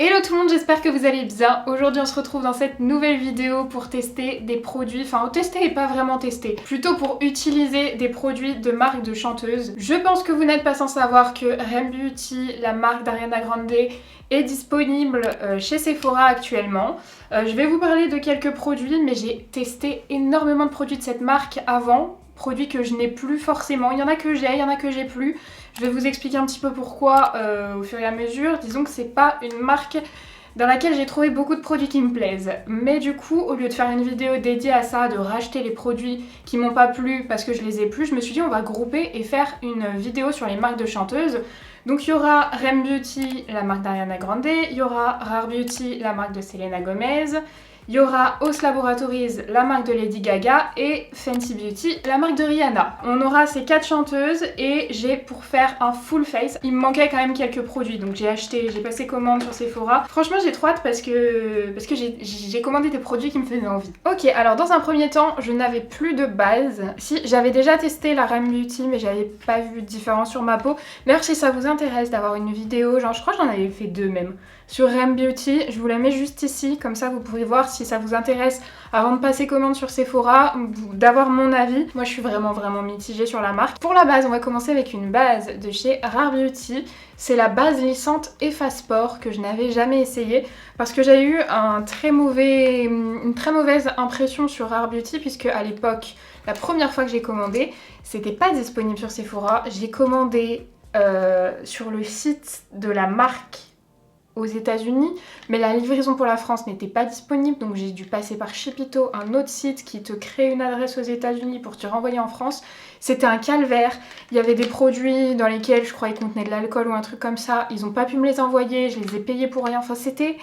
Hello tout le monde, j'espère que vous allez bien. Aujourd'hui on se retrouve dans cette nouvelle vidéo pour tester des produits, enfin tester et pas vraiment tester, plutôt pour utiliser des produits de marque de chanteuse. Je pense que vous n'êtes pas sans savoir que Rem Beauty, la marque d'Ariana Grande, est disponible chez Sephora actuellement. Je vais vous parler de quelques produits, mais j'ai testé énormément de produits de cette marque avant. Produits que je n'ai plus forcément, il y en a que j'ai, il y en a que j'ai plus. Je vais vous expliquer un petit peu pourquoi au fur et à mesure. Disons que c'est pas une marque dans laquelle j'ai trouvé beaucoup de produits qui me plaisent. Mais du coup, au lieu de faire une vidéo dédiée à ça, de racheter les produits qui m'ont pas plu parce que je les ai plus, je me suis dit on va grouper et faire une vidéo sur les marques de chanteuses. Donc il y aura Rem Beauty, la marque d'Ariana Grande, il y aura Rare Beauty, la marque de Selena Gomez, il y aura Os Laboratories, la marque de Lady Gaga, et Fenty Beauty, la marque de Rihanna. On aura ces 4 chanteuses et j'ai pour faire un full face. Il me manquait quand même quelques produits, donc j'ai passé commande sur Sephora. Franchement j'ai trop hâte parce que j'ai commandé des produits qui me faisaient envie. Ok, alors dans un premier temps, je n'avais plus de base. Si, j'avais déjà testé la Rem Beauty, mais j'avais pas vu de différence sur ma peau. D'ailleurs si ça vous intéresse d'avoir une vidéo, genre je crois que j'en avais fait 2 même, sur Rem Beauty, je vous la mets juste ici, comme ça vous pourrez voir si ça vous intéresse avant de passer commande sur Sephora, d'avoir mon avis. Moi je suis vraiment mitigée sur la marque. Pour la base, on va commencer avec une base de chez Rare Beauty. C'est la base lissante Efface Pores que je n'avais jamais essayé parce que j'ai eu une très mauvaise impression sur Rare Beauty puisque à l'époque, la première fois que j'ai commandé, c'était pas disponible sur Sephora. J'ai commandé sur le site de la marque aux États-Unis, mais la livraison pour la France n'était pas disponible, donc j'ai dû passer par Shipito, un autre site qui te crée une adresse aux États-Unis pour te renvoyer en France. C'était un calvaire. Il y avait des produits dans lesquels je croyais contenaient de l'alcool ou un truc comme ça. Ils n'ont pas pu me les envoyer, je les ai payés pour rien. Enfin, c'était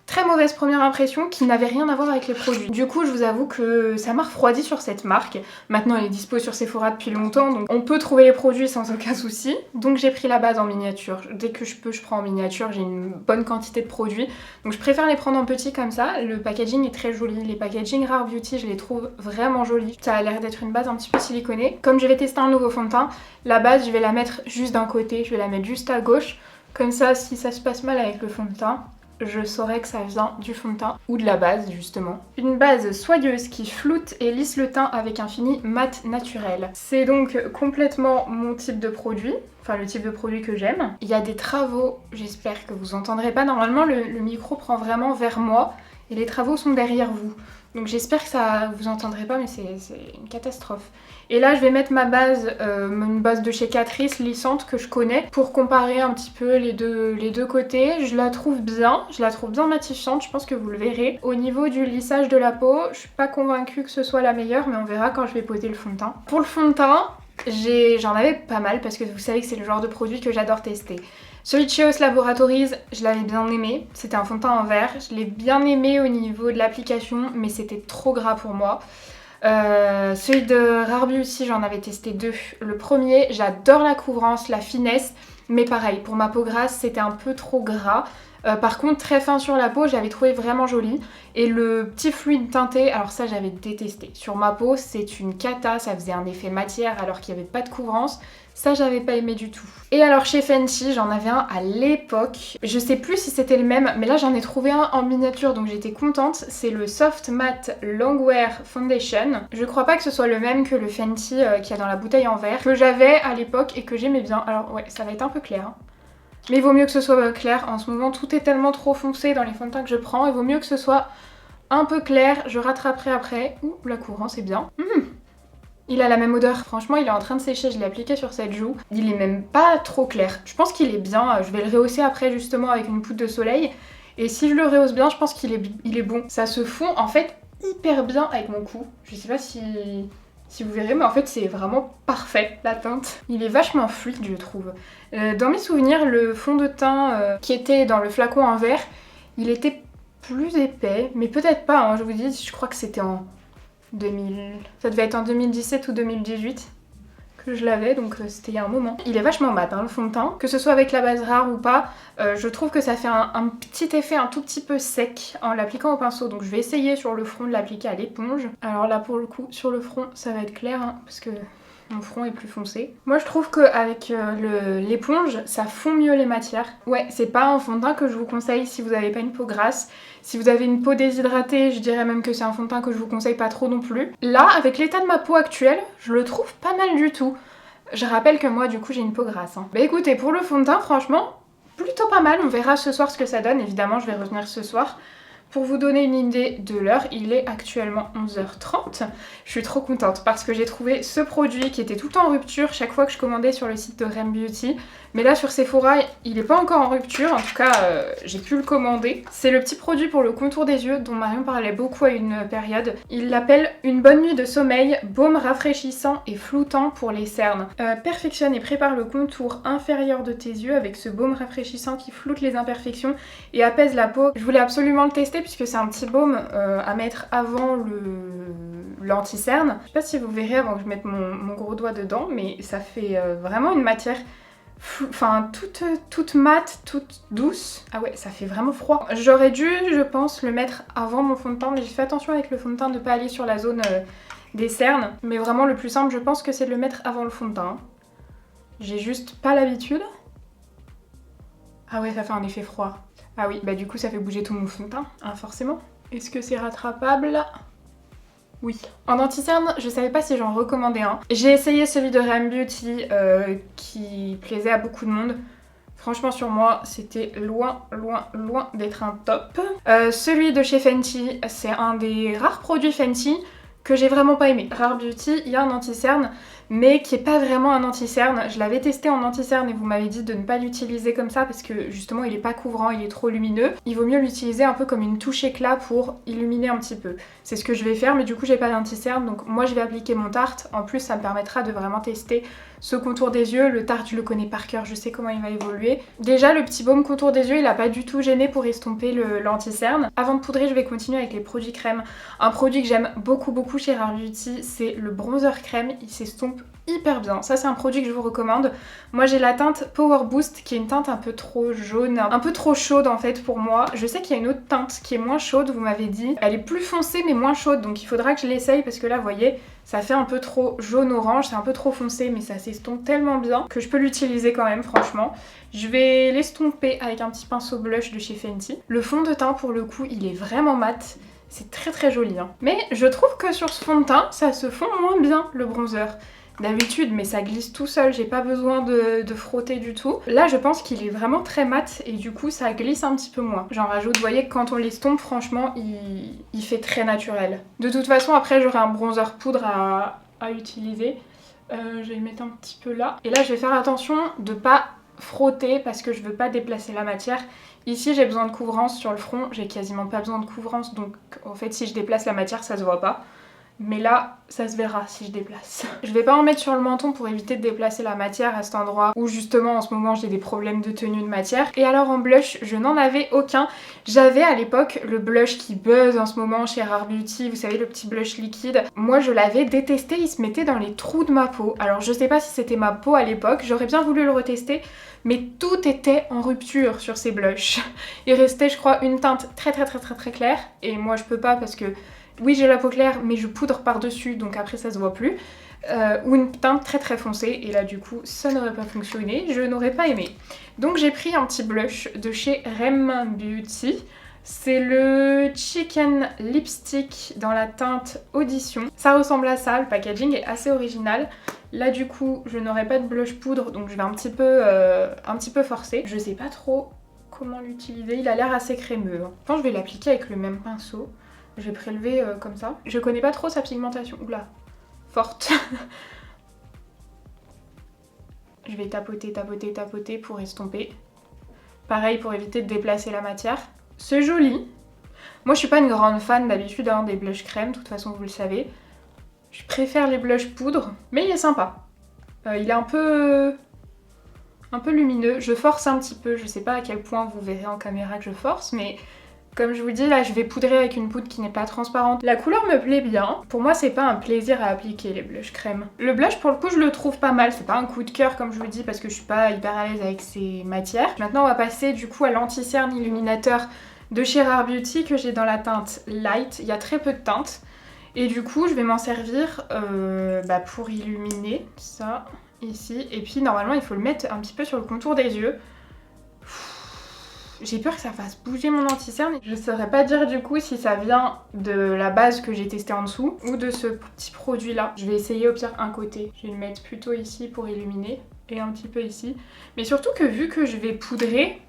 très mauvaise première impression qui n'avait rien à voir avec les produits. Du coup, je vous avoue que ça m'a refroidi sur cette marque. Maintenant, elle est dispo sur Sephora depuis longtemps, donc on peut trouver les produits sans aucun souci. Donc j'ai pris la base en miniature. Dès que je peux, je prends en miniature. J'ai une bonne quantité de produits, donc je préfère les prendre en petit comme ça. Le packaging est très joli. Les packaging Rare Beauty, je les trouve vraiment jolis. Ça a l'air d'être une base un petit peu siliconée. Comme je vais tester un nouveau fond de teint, la base, je vais la mettre juste d'un côté. Je vais la mettre juste à gauche. Comme ça, si ça se passe mal avec le fond de teint, je saurais que ça vient du fond de teint ou de la base justement. Une base soyeuse qui floute et lisse le teint avec un fini mat naturel. C'est donc complètement mon type de produit, enfin le type de produit que j'aime. Il y a des travaux, j'espère que vous entendrez pas. Normalement le micro prend vraiment vers moi et les travaux sont derrière vous. Donc j'espère que ça vous entendrez pas, mais c'est une catastrophe. Et là je vais mettre ma base, une base de chez Catrice lissante que je connais pour comparer un petit peu les deux côtés. Je la trouve bien matifiante, je pense que vous le verrez. Au niveau du lissage de la peau, je suis pas convaincue que ce soit la meilleure, mais on verra quand je vais poser le fond de teint. Pour le fond de teint, j'en avais pas mal parce que vous savez que c'est le genre de produit que j'adore tester. Celui de chez Os Laboratories, je l'avais bien aimé, c'était un fond de teint en verre, je l'ai bien aimé au niveau de l'application, mais c'était trop gras pour moi. Celui de Rare Beauty, j'en avais testé 2. Le premier, j'adore la couvrance, la finesse, mais pareil, pour ma peau grasse, c'était un peu trop gras. Par contre, très fin sur la peau, j'avais trouvé vraiment joli. Et le petit fluide teinté, alors ça j'avais détesté. Sur ma peau, c'est une cata, ça faisait un effet matière alors qu'il n'y avait pas de couvrance. Ça, j'avais pas aimé du tout. Et alors chez Fenty, j'en avais un à l'époque. Je sais plus si c'était le même, mais là j'en ai trouvé un en miniature, donc j'étais contente. C'est le Soft Matte Longwear Foundation. Je crois pas que ce soit le même que le Fenty qu'il y a dans la bouteille en verre, que j'avais à l'époque et que j'aimais bien. Alors ouais, ça va être un peu clair, hein. Mais il vaut mieux que ce soit clair. En ce moment, tout est tellement trop foncé dans les fonds de teint que je prends. Il vaut mieux que ce soit un peu clair. Je rattraperai après. Ouh, la couvrance est bien. Il a la même odeur. Franchement, il est en train de sécher. Je l'ai appliqué sur cette joue. Il est même pas trop clair. Je pense qu'il est bien. Je vais le rehausser après justement avec une poudre de soleil. Et si je le rehausse bien, je pense qu'il est bon. Ça se fond en fait hyper bien avec mon cou. Je sais pas si vous verrez, mais en fait c'est vraiment parfait la teinte. Il est vachement fluide, je trouve. Dans mes souvenirs, le fond de teint qui était dans le flacon en verre, il était plus épais, mais peut-être pas, hein, je vous dis, je crois que c'était en 2000... Ça devait être en 2017 ou 2018 que je l'avais, donc c'était il y a un moment. Il est vachement mat, hein, le fond de teint. Que ce soit avec la base rare ou pas, je trouve que ça fait un petit effet un tout petit peu sec en l'appliquant au pinceau. Donc je vais essayer sur le front de l'appliquer à l'éponge. Alors là pour le coup, sur le front, ça va être clair, hein, parce que mon front est plus foncé. Moi je trouve qu'avec l'éponge, ça fond mieux les matières. Ouais, c'est pas un fond de teint que je vous conseille si vous n'avez pas une peau grasse. Si vous avez une peau déshydratée, je dirais même que c'est un fond de teint que je vous conseille pas trop non plus. Là, avec l'état de ma peau actuelle, je le trouve pas mal du tout. Je rappelle que moi du coup j'ai une peau grasse. Bah écoutez, pour le fond de teint, franchement, plutôt pas mal. On verra ce soir ce que ça donne. Évidemment, je vais revenir ce soir. Pour vous donner une idée de l'heure, il est actuellement 11h30. Je suis trop contente parce que j'ai trouvé ce produit qui était tout le temps en rupture chaque fois que je commandais sur le site de Rem Beauty. Mais là sur Sephora, il n'est pas encore en rupture, en tout cas j'ai pu le commander. C'est le petit produit pour le contour des yeux dont Marion parlait beaucoup à une période. Il l'appelle une bonne nuit de sommeil, baume rafraîchissant et floutant pour les cernes. Perfectionne et prépare le contour inférieur de tes yeux avec ce baume rafraîchissant qui floute les imperfections et apaise la peau. Je voulais absolument le tester puisque c'est un petit baume à mettre avant l'anti-cerne. Je sais pas si vous verrez avant que je mette mon gros doigt dedans, mais ça fait vraiment une matière toute mate, toute douce. Ah ouais, ça fait vraiment froid. J'aurais dû, je pense, le mettre avant mon fond de teint, mais j'ai fait attention avec le fond de teint de pas aller sur la zone des cernes. Mais vraiment le plus simple, je pense que c'est de le mettre avant le fond de teint. J'ai juste pas l'habitude. Ah ouais, ça fait un effet froid. Ah oui, bah du coup ça fait bouger tout mon fond de teint, hein, forcément. Est-ce que c'est rattrapable ? Oui. En anti-cerne, je savais pas si j'en recommandais un. J'ai essayé celui de Rem Beauty qui plaisait à beaucoup de monde. Franchement sur moi, c'était loin d'être un top. Celui de chez Fenty, c'est un des rares produits Fenty que j'ai vraiment pas aimé. Rare Beauty, il y a un anti-cerne, mais qui est pas vraiment un anti-cerne. Je l'avais testé en anti-cerne et vous m'avez dit de ne pas l'utiliser comme ça parce que justement il est pas couvrant, il est trop lumineux. Il vaut mieux l'utiliser un peu comme une touche éclat pour illuminer un petit peu. C'est ce que je vais faire, mais du coup j'ai pas d'anti-cerne, donc moi je vais appliquer mon Tarte. En plus ça me permettra de vraiment tester ce contour des yeux. Le Tarte je le connais par cœur, je sais comment il va évoluer. Déjà le petit baume contour des yeux il a pas du tout gêné pour estomper l'anti-cerne. Avant de poudrer je vais continuer avec les produits crème. Un produit que j'aime beaucoup chez Rare Beauty, c'est le bronzer crème. Il s'estompe hyper bien. Ça c'est un produit que je vous recommande. Moi j'ai la teinte Power Boost qui est une teinte un peu trop jaune, un peu trop chaude en fait pour moi. Je sais qu'il y a une autre teinte qui est moins chaude, vous m'avez dit. Elle est plus foncée mais moins chaude, donc il faudra que je l'essaye parce que là vous voyez ça fait un peu trop jaune-orange, c'est un peu trop foncé mais ça s'estompe tellement bien que je peux l'utiliser quand même franchement. Je vais l'estomper avec un petit pinceau blush de chez Fenty. Le fond de teint pour le coup il est vraiment mat. C'est très joli hein. Mais je trouve que sur ce fond de teint ça se fond moins bien le bronzer d'habitude, mais ça glisse tout seul, j'ai pas besoin de frotter du tout. Là je pense qu'il est vraiment très mat et du coup ça glisse un petit peu moins. J'en rajoute, vous voyez que quand on l'estompe franchement il fait très naturel. De toute façon après j'aurai un bronzer poudre à utiliser. Je vais le mettre un petit peu là. Et là je vais faire attention de pas frotter parce que je veux pas déplacer la matière. Ici j'ai besoin de couvrance sur le front, j'ai quasiment pas besoin de couvrance donc en fait si je déplace la matière ça se voit pas. Mais là, ça se verra si je déplace. Je vais pas en mettre sur le menton pour éviter de déplacer la matière à cet endroit où justement en ce moment j'ai des problèmes de tenue de matière. Et alors en blush, je n'en avais aucun. J'avais à l'époque le blush qui buzz en ce moment chez Rare Beauty, vous savez le petit blush liquide. Moi je l'avais détesté, il se mettait dans les trous de ma peau. Alors je sais pas si c'était ma peau à l'époque, j'aurais bien voulu le retester. Mais tout était en rupture sur ces blushs. Il restait je crois une teinte très claire. Et moi je peux pas parce que oui j'ai la peau claire mais je poudre par dessus donc après ça se voit plus. Ou une teinte très foncée et là du coup ça n'aurait pas fonctionné, je n'aurais pas aimé. Donc j'ai pris un petit blush de chez Rem Beauty. C'est le Chicken Lipstick dans la teinte Audition. Ça ressemble à ça, le packaging est assez original. Là du coup je n'aurai pas de blush poudre donc je vais un petit peu forcer. Je sais pas trop comment l'utiliser, il a l'air assez crémeux. Je pense que je vais l'appliquer avec le même pinceau. Je vais prélever comme ça. Je connais pas trop sa pigmentation. Oula, forte. Je vais tapoter pour estomper. Pareil pour éviter de déplacer la matière. C'est joli. Moi je suis pas une grande fan d'habitude hein, des blushs crème, de toute façon vous le savez. Je préfère les blushs poudre, mais il est sympa. Il est un peu lumineux. Je force un petit peu, je sais pas à quel point vous verrez en caméra que je force, mais comme je vous dis, là je vais poudrer avec une poudre qui n'est pas transparente. La couleur me plaît bien. Pour moi c'est pas un plaisir à appliquer les blushs crème. Le blush pour le coup je le trouve pas mal, c'est pas un coup de cœur comme je vous dis parce que je suis pas hyper à l'aise avec ces matières. Maintenant on va passer du coup à l'anti-cerne illuminateur de chez Rare Beauty que j'ai dans la teinte Light. Il y a très peu de teintes. Et du coup, je vais m'en servir pour illuminer ça ici. Et puis normalement, il faut le mettre un petit peu sur le contour des yeux. J'ai peur que ça fasse bouger mon anti-cerne. Je saurais pas dire du coup si ça vient de la base que j'ai testée en dessous ou de ce petit produit là. Je vais essayer au pire un côté. Je vais le mettre plutôt ici pour illuminer et un petit peu ici. Mais surtout que vu que je vais poudrer,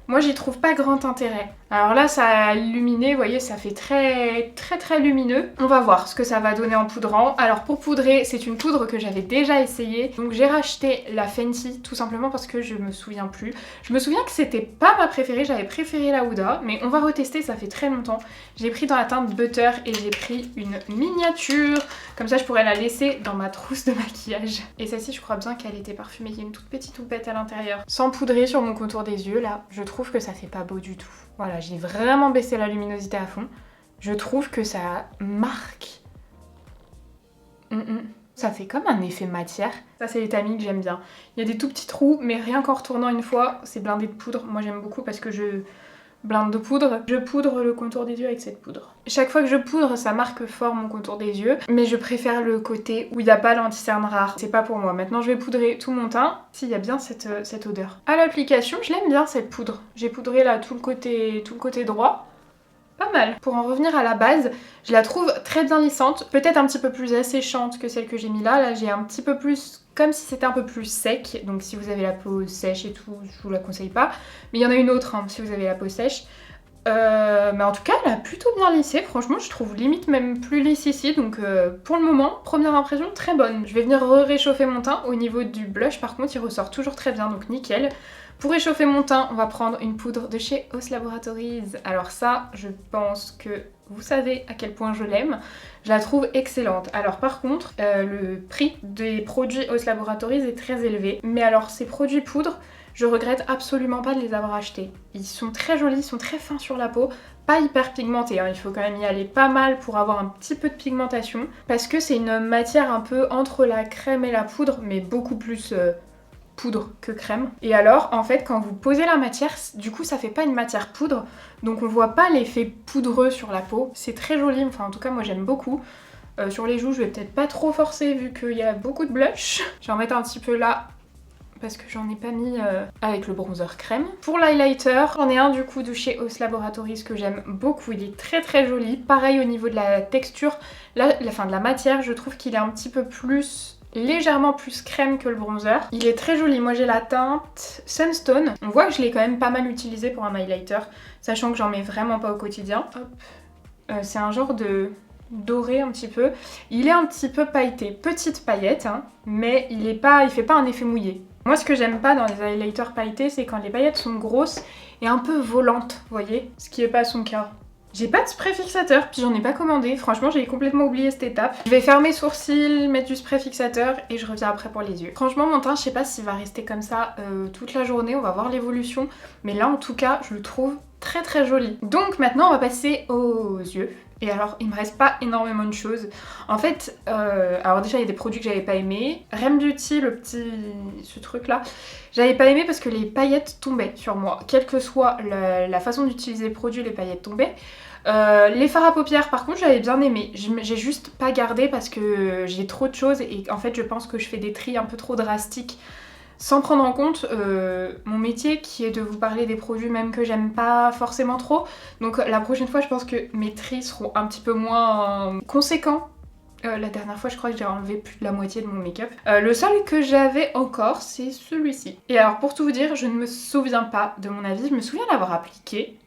moi j'y trouve pas grand intérêt. Alors là ça a illuminé, vous voyez ça fait très lumineux. On va voir ce que ça va donner en poudrant. Alors pour poudrer, c'est une poudre que j'avais déjà essayée. Donc j'ai racheté la Fenty tout simplement parce que je me souviens plus. Je me souviens que c'était pas ma préférée, j'avais préféré la Huda. Mais on va retester, ça fait très longtemps. J'ai pris dans la teinte Butter et j'ai pris une miniature. Comme ça je pourrais la laisser dans ma trousse de maquillage. Et celle-ci je crois bien qu'elle était parfumée. Il y a une toute petite houppette à l'intérieur. Sans poudrer sur mon contour des yeux là, je trouve que ça fait pas beau du tout. Voilà, j'ai vraiment baissé la luminosité à fond. Je trouve que ça marque. Ça fait comme un effet matière. Ça, c'est les tamis que j'aime bien. Il y a des tout petits trous, mais rien qu'en retournant une fois, c'est blindé de poudre. Moi, j'aime beaucoup parce que je blinde de poudre. Je poudre le contour des yeux avec cette poudre. Chaque fois que je poudre, ça marque fort mon contour des yeux. Mais je préfère le côté où il n'y a pas l'anti-cerne rare. C'est pas pour moi. Maintenant, je vais poudrer tout mon teint. S'il y a bien cette odeur. À l'application, je l'aime bien cette poudre. J'ai poudré là tout le côté droit. Pas mal. Pour en revenir à la base, je la trouve très bien lissante. Peut-être un petit peu plus asséchante que celle que j'ai mis là. Là, j'ai un petit peu plus... comme si c'était un peu plus sec. Donc si vous avez la peau sèche et tout, je vous la conseille pas. Mais il y en a une autre hein, si vous avez la peau sèche. Mais en tout cas, elle a plutôt bien lissé. Franchement, je trouve limite même plus lisse ici. Donc pour le moment, première impression très bonne. Je vais venir réchauffer mon teint. Au niveau du blush, par contre, il ressort toujours très bien. Donc nickel. Pour réchauffer mon teint, on va prendre une poudre de chez OS Laboratories. Alors ça, je pense que vous savez à quel point je l'aime. Je la trouve excellente. Alors par contre, le prix des produits OS Laboratories est très élevé. Mais alors ces produits poudre, je regrette absolument pas de les avoir achetés. Ils sont très jolis, ils sont très fins sur la peau. Pas hyper pigmentés, hein. Il faut quand même y aller pas mal pour avoir un petit peu de pigmentation. Parce que c'est une matière un peu entre la crème et la poudre, mais beaucoup plus... poudre que crème. Et alors en fait quand vous posez la matière, du coup ça fait pas une matière poudre, donc on voit pas l'effet poudreux sur la peau. C'est très joli, enfin en tout cas moi j'aime beaucoup. Sur les joues je vais peut-être pas trop forcer vu qu'il y a beaucoup de blush. Je vais en mettre un petit peu là parce que j'en ai pas mis avec le bronzer crème. Pour l'highlighter, j'en ai un du coup de chez OS Laboratories que j'aime beaucoup, il est très joli. Pareil au niveau de la texture, de la matière, je trouve qu'il est un petit peu plus... légèrement plus crème que le bronzer. Il est très joli. Moi j'ai la teinte Sunstone. On voit que je l'ai quand même pas mal utilisé pour un highlighter, sachant que j'en mets vraiment pas au quotidien. C'est un genre de doré un petit peu. Il est un petit peu pailleté. Petite paillette, hein, mais il fait pas un effet mouillé. Moi ce que j'aime pas dans les highlighters pailletés, c'est quand les paillettes sont grosses et un peu volantes, vous voyez, ce qui est pas son cas. J'ai pas de spray fixateur, puis j'en ai pas commandé. Franchement, j'ai complètement oublié cette étape. Je vais faire mes sourcils, mettre du spray fixateur et je reviens après pour les yeux. Franchement, mon teint, je sais pas s'il va rester comme ça toute la journée. On va voir l'évolution. Mais là, en tout cas, je le trouve très joli. Donc maintenant, on va passer aux yeux. Et alors, il me reste pas énormément de choses. En fait, alors déjà, il y a des produits que j'avais pas aimés. Rem Beauty, ce truc là, j'avais pas aimé parce que les paillettes tombaient sur moi. Quelle que soit la façon d'utiliser le produit, les paillettes tombaient. Les fards à paupières par contre j'avais bien aimé, j'ai juste pas gardé parce que j'ai trop de choses et en fait je pense que je fais des tris un peu trop drastiques sans prendre en compte mon métier qui est de vous parler des produits même que j'aime pas forcément trop. Donc la prochaine fois je pense que mes tris seront un petit peu moins conséquents. La dernière fois je crois que j'ai enlevé plus de la moitié de mon make-up. Le seul que j'avais encore c'est celui-ci. Et alors pour tout vous dire je ne me souviens pas de mon avis, je me souviens l'avoir appliqué.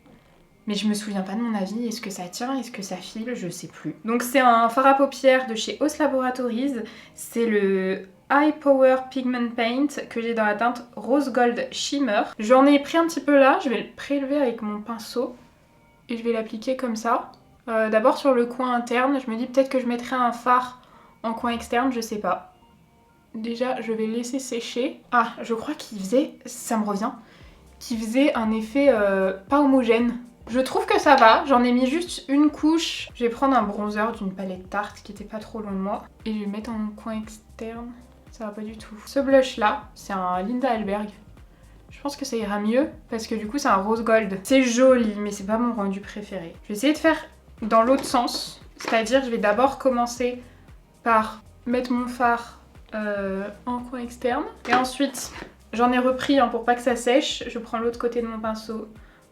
Mais je me souviens pas de mon avis, est-ce que ça tient, est-ce que ça file, je sais plus. Donc c'est un fard à paupières de chez OS Laboratories, c'est le High Power Pigment Paint que j'ai dans la teinte Rose Gold Shimmer. J'en ai pris un petit peu là, je vais le prélever avec mon pinceau et je vais l'appliquer comme ça. D'abord sur le coin interne, je me dis peut-être que je mettrai un fard en coin externe, je sais pas. Déjà je vais laisser sécher. Ah, je crois qu'il faisait, ça me revient, qu'il faisait un effet pas homogène. Je trouve que ça va, j'en ai mis juste une couche. Je vais prendre un bronzer d'une palette Tarte qui était pas trop loin de moi. Et je vais le mettre en coin externe, ça va pas du tout. Ce blush là, c'est un Linda Hellberg. Je pense que ça ira mieux parce que du coup c'est un rose gold. C'est joli mais c'est pas mon rendu préféré. Je vais essayer de faire dans l'autre sens. C'est-à-dire je vais d'abord commencer par mettre mon fard en coin externe. Et ensuite, j'en ai repris pour pas que ça sèche. Je prends l'autre côté de mon pinceau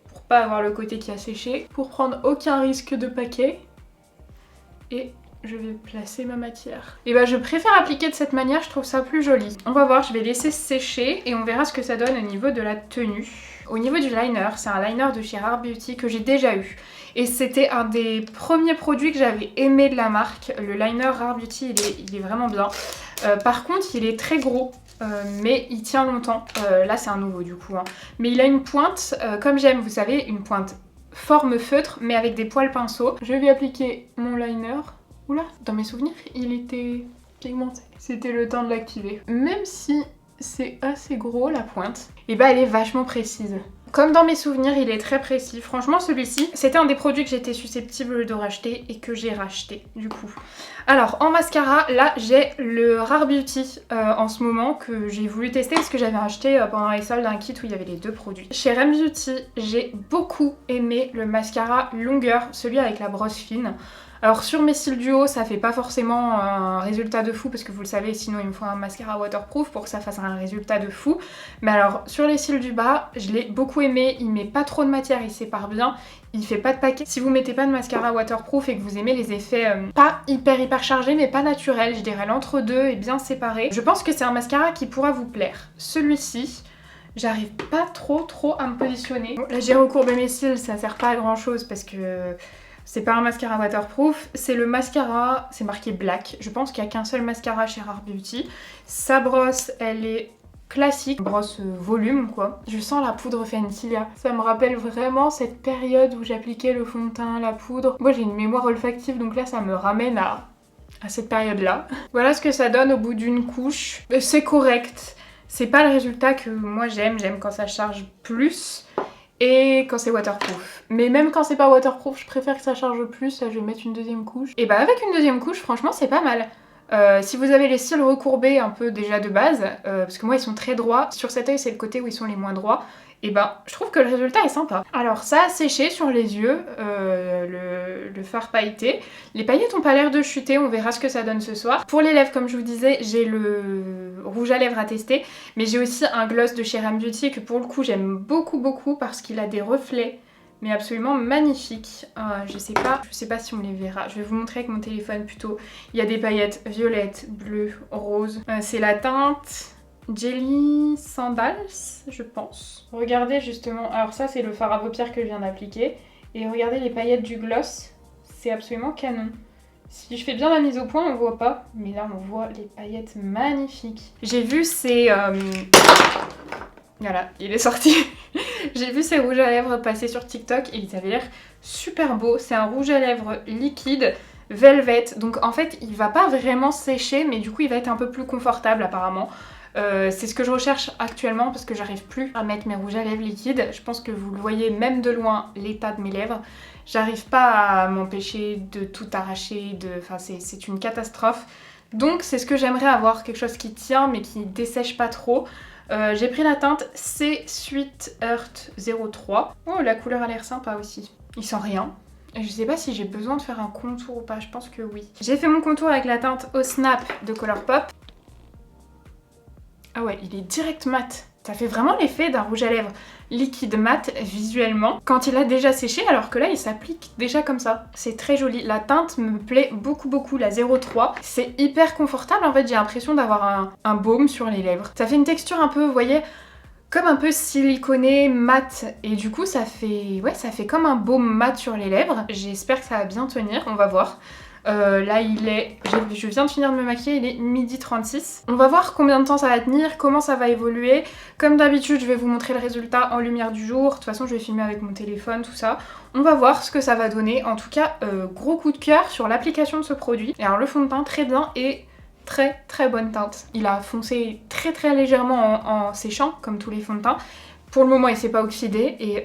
pour pas avoir le côté qui a séché. Pour prendre aucun risque de paquet. Et je vais placer ma matière. Et bah je préfère appliquer de cette manière, je trouve ça plus joli. On va voir, je vais laisser sécher et on verra ce que ça donne au niveau de la tenue. Au niveau du liner, c'est un liner de chez Rare Beauty que j'ai déjà eu. Et c'était un des premiers produits que j'avais aimé de la marque. Le liner Rare Beauty, il est vraiment bien. Par contre, il est très gros. Mais il tient longtemps. Là, c'est un nouveau du coup. Hein. Mais il a une pointe, comme j'aime, vous savez, une pointe forme feutre, mais avec des poils pinceaux. Je vais appliquer mon liner. Oula, dans mes souvenirs, il était pigmenté. C'était le temps de l'activer. Même si c'est assez gros la pointe, et bah elle est vachement précise. Comme dans mes souvenirs, il est très précis. Franchement, celui-ci, c'était un des produits que j'étais susceptible de racheter et que j'ai racheté du coup. Alors, en mascara, là, j'ai le Rare Beauty en ce moment que j'ai voulu tester parce que j'avais acheté pendant les soldes un kit où il y avait les deux produits. Chez Rare Beauty, j'ai beaucoup aimé le mascara longueur, celui avec la brosse fine. Alors sur mes cils du haut, ça fait pas forcément un résultat de fou parce que vous le savez, sinon il me faut un mascara waterproof pour que ça fasse un résultat de fou. Mais alors sur les cils du bas, je l'ai beaucoup aimé, il met pas trop de matière, il sépare bien, il fait pas de paquet. Si vous mettez pas de mascara waterproof et que vous aimez les effets pas hyper chargés mais pas naturels, je dirais l'entre-deux et bien séparés, je pense que c'est un mascara qui pourra vous plaire. Celui-ci, j'arrive pas trop à me positionner. Bon, là j'ai recourbé mes cils, ça sert pas à grand chose parce que c'est pas un mascara waterproof, c'est le mascara, c'est marqué black. Je pense qu'il n'y a qu'un seul mascara chez Rare Beauty. Sa brosse, elle est classique, brosse volume quoi. Je sens la poudre Fenty là. Ça me rappelle vraiment cette période où j'appliquais le fond de teint, la poudre. Moi j'ai une mémoire olfactive donc là ça me ramène à cette période là. Voilà ce que ça donne au bout d'une couche. C'est correct. C'est pas le résultat que moi j'aime quand ça charge plus. Et quand c'est waterproof. Mais même quand c'est pas waterproof, je préfère que ça charge plus. Là, je vais mettre une deuxième couche. Et bah avec une deuxième couche, franchement, c'est pas mal. Si vous avez les cils recourbés un peu déjà de base, parce que moi ils sont très droits, sur cet œil c'est le côté où ils sont les moins droits, et ben je trouve que le résultat est sympa. Alors ça a séché sur les yeux, le fard pailleté. Les paillettes ont pas l'air de chuter, on verra ce que ça donne ce soir. Pour les lèvres, comme je vous disais, j'ai le rouge à lèvres à tester, mais j'ai aussi un gloss de chez Rare Beauty que pour le coup j'aime beaucoup parce qu'il a des reflets mais absolument magnifique. Je sais pas si on les verra. Je vais vous montrer avec mon téléphone plutôt. Il y a des paillettes violettes, bleues, roses. C'est la teinte Jelly Sandals, je pense. Regardez justement. Alors ça, c'est le fard à paupières que je viens d'appliquer. Et regardez les paillettes du gloss. C'est absolument canon. Si je fais bien la mise au point, on voit pas. Mais là, on voit les paillettes magnifiques. J'ai vu ces... Voilà, il est sorti. J'ai vu ces rouges à lèvres passer sur TikTok et ils avaient l'air super beaux. C'est un rouge à lèvres liquide, velvet. Donc en fait, il va pas vraiment sécher, mais du coup, il va être un peu plus confortable apparemment. C'est ce que je recherche actuellement parce que j'arrive plus à mettre mes rouges à lèvres liquides. Je pense que vous le voyez même de loin, l'état de mes lèvres. J'arrive pas à m'empêcher de tout arracher. Enfin, c'est une catastrophe. Donc c'est ce que j'aimerais avoir, quelque chose qui tient mais qui dessèche pas trop. J'ai pris la teinte C Sweet Earth 03. Oh, la couleur a l'air sympa aussi. Il sent rien. Je sais pas si j'ai besoin de faire un contour ou pas, je pense que oui. J'ai fait mon contour avec la teinte Au Snap de Colourpop. Ah ouais, il est direct mat. Ça fait vraiment l'effet d'un rouge à lèvres liquide mat visuellement quand il a déjà séché, alors que là il s'applique déjà comme ça. C'est très joli. La teinte me plaît beaucoup, la 03. C'est hyper confortable, en fait j'ai l'impression d'avoir un baume sur les lèvres. Ça fait une texture un peu, vous voyez, comme un peu siliconé, mat, et du coup ça fait comme un baume mat sur les lèvres. J'espère que ça va bien tenir, on va voir. Là il est, je viens de finir de me maquiller, il est 12h36. On va voir combien de temps ça va tenir, comment ça va évoluer. Comme d'habitude je vais vous montrer le résultat en lumière du jour. De toute façon je vais filmer avec mon téléphone, tout ça. On va voir ce que ça va donner. En tout cas gros coup de cœur sur l'application de ce produit. Et alors le fond de teint très bien et très bonne teinte. Il a foncé très légèrement en séchant comme tous les fonds de teint. Pour le moment il s'est pas oxydé et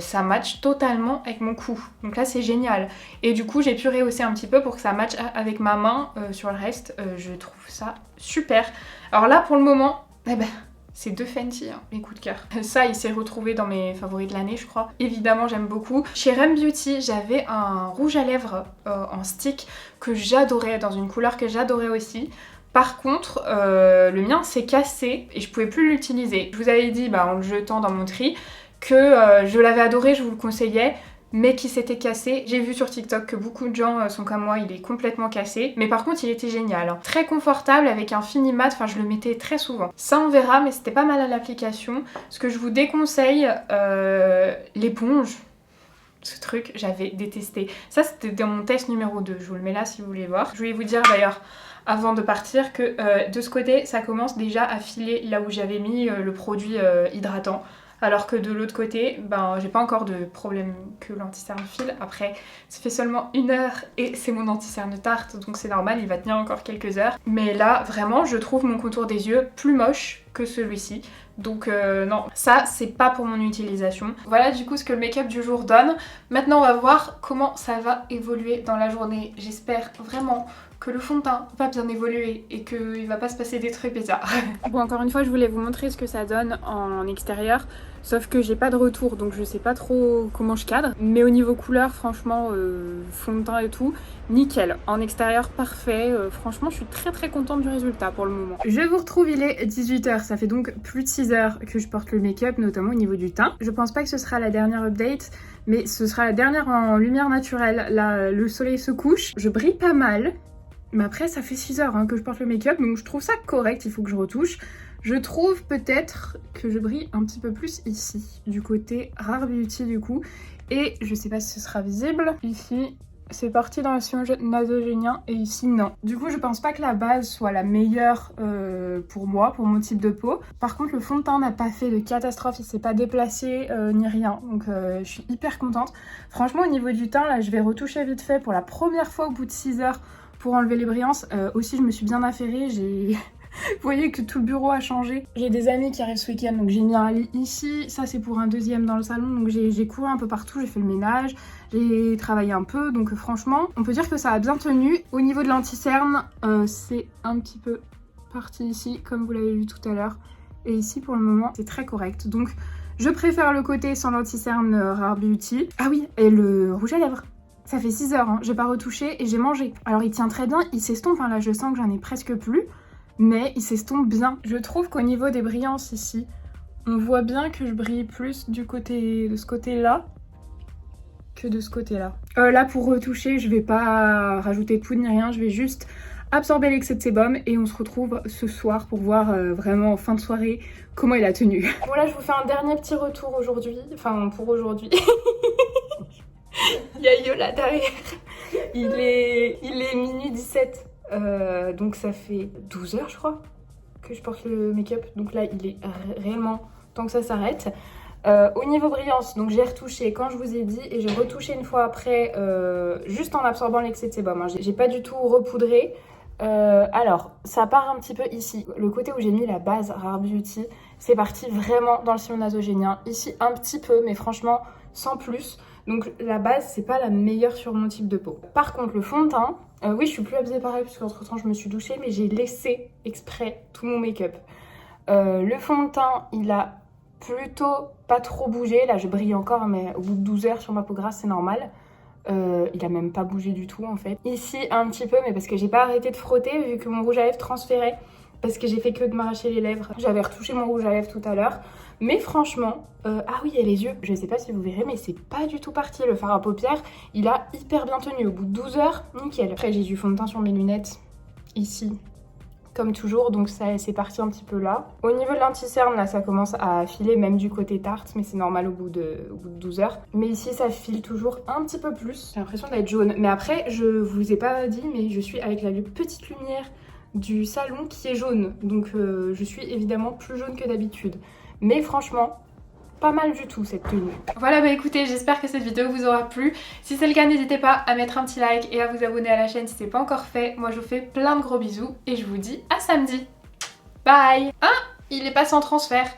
ça match totalement avec mon cou. Donc là c'est génial. Et du coup j'ai pu rehausser un petit peu pour que ça matche avec ma main sur le reste. Je trouve ça super. Alors là pour le moment, eh ben, C'est deux Fenty, hein, mes coups de cœur. Ça, il s'est retrouvé dans mes favoris de l'année, je crois. Évidemment, j'aime beaucoup. Chez Rem Beauty, j'avais un rouge à lèvres en stick que j'adorais, dans une couleur que j'adorais aussi. Par contre, le mien s'est cassé et je pouvais plus l'utiliser. Je vous avais dit, en le jetant dans mon tri, que je l'avais adoré, je vous le conseillais, mais qui s'était cassé. J'ai vu sur TikTok que beaucoup de gens sont comme moi, il est complètement cassé. Mais par contre, il était génial. Très confortable avec un fini mat, enfin je le mettais très souvent. Ça on verra, mais c'était pas mal à l'application. Ce que je vous déconseille, l'éponge. Ce truc, j'avais détesté. Ça, c'était dans mon test numéro 2. Je vous le mets là si vous voulez voir. Je voulais vous dire d'ailleurs, avant de partir, que de ce côté, ça commence déjà à filer là où j'avais mis le produit hydratant. Alors que de l'autre côté, j'ai pas encore de problème que l'anti-cerne file. Après, ça fait seulement 1 heure et c'est mon anti-cerne tarte, donc c'est normal, il va tenir encore quelques heures. Mais là, vraiment, je trouve mon contour des yeux plus moche que celui-ci. Donc non, ça c'est pas pour mon utilisation. Voilà du coup ce que le make-up du jour donne. Maintenant on va voir comment ça va évoluer dans la journée. J'espère vraiment que le fond de teint va bien évoluer et qu'il va pas se passer des trucs bizarres. Bon, encore une fois, je voulais vous montrer ce que ça donne en extérieur, sauf que j'ai pas de retour, donc je sais pas trop comment je cadre. Mais au niveau couleur, franchement, fond de teint et tout, nickel. En extérieur, parfait. Franchement, je suis très contente du résultat pour le moment. Je vous retrouve, il est 18 h, ça fait donc plus de 6 heures que je porte le make-up, notamment au niveau du teint. Je pense pas que ce sera la dernière update, mais ce sera la dernière en lumière naturelle. Là, le soleil se couche, je brille pas mal. Mais après, ça fait 6 heures que je porte le make-up, donc je trouve ça correct, il faut que je retouche. Je trouve peut-être que je brille un petit peu plus ici, du côté Rare Beauty du coup. Et je sais pas si ce sera visible. Ici, c'est parti dans le sillon nasogénien et ici, non. Du coup, je pense pas que la base soit la meilleure pour moi, pour mon type de peau. Par contre, le fond de teint n'a pas fait de catastrophe, il s'est pas déplacé ni rien. Donc, je suis hyper contente. Franchement, au niveau du teint, là, je vais retoucher vite fait pour la première fois au bout de 6 heures. Pour enlever les brillances, aussi je me suis bien affairée, vous voyez que tout le bureau a changé. J'ai des amis qui arrivent ce week-end, donc j'ai mis un lit ici, ça c'est pour un deuxième dans le salon, donc j'ai couru un peu partout, j'ai fait le ménage, j'ai travaillé un peu, donc franchement, on peut dire que ça a bien tenu. Au niveau de l'anti-cerne, c'est un petit peu parti ici, comme vous l'avez vu tout à l'heure, et ici pour le moment, c'est très correct. Donc je préfère le côté sans l'anti-cerne Rare Beauty. Ah oui, et le rouge à lèvres. Ça fait 6 heures, j'ai pas retouché et j'ai mangé. Alors il tient très bien, il s'estompe, là je sens que j'en ai presque plus, mais il s'estompe bien. Je trouve qu'au niveau des brillances ici, on voit bien que je brille plus de ce côté-là que de ce côté-là. Là pour retoucher, je vais pas rajouter de poudre ni rien, je vais juste absorber l'excès de sébum et on se retrouve ce soir pour voir vraiment en fin de soirée comment il a tenu. Bon là je vous fais un dernier petit retour aujourd'hui, enfin pour aujourd'hui. Il y a Yola derrière. Il est minuit 17. Donc ça fait 12 heures je crois que je porte le make-up. Donc là il est réellement temps que ça s'arrête. Au niveau brillance, donc j'ai retouché quand je vous ai dit et j'ai retouché une fois après juste en absorbant l'excès de sébum. J'ai pas du tout repoudré. Alors ça part un petit peu ici. Le côté où j'ai mis la base Rare Beauty, c'est parti vraiment dans le sillon nasogénien. Ici un petit peu mais franchement sans plus. Donc la base c'est pas la meilleure sur mon type de peau. Par contre le fond de teint, oui je suis plus habillée pareil puisque entre temps je me suis douchée, mais j'ai laissé exprès tout mon make-up. Le fond de teint il a plutôt pas trop bougé, là je brille encore mais au bout de 12 heures sur ma peau grasse c'est normal. Il a même pas bougé du tout en fait. Ici un petit peu mais parce que j'ai pas arrêté de frotter vu que mon rouge à lèvres transférait. Parce que j'ai fait que de m'arracher les lèvres. J'avais retouché mon rouge à lèvres tout à l'heure. Mais franchement, ah oui, et les yeux, je sais pas si vous verrez, mais c'est pas du tout parti. Le fard à paupières, il a hyper bien tenu. Au bout de 12 heures, nickel. Après, j'ai du fond de teint sur mes lunettes, ici, comme toujours. Donc ça, c'est parti un petit peu là. Au niveau de l'anti-cerne, là, ça commence à filer, même du côté tarte. Mais c'est normal au bout de 12 heures. Mais ici, ça file toujours un petit peu plus. J'ai l'impression d'être jaune. Mais après, je vous ai pas dit, mais je suis avec la petite lumière du salon qui est jaune, donc je suis évidemment plus jaune que d'habitude, mais franchement pas mal du tout cette tenue. Voilà, bah écoutez, j'espère que cette vidéo vous aura plu. Si c'est le cas, n'hésitez pas à mettre un petit like et à vous abonner à la chaîne si c'est pas encore fait. Moi je vous fais plein de gros bisous et je vous dis à samedi. Bye. Ah, il est pas sans transfert.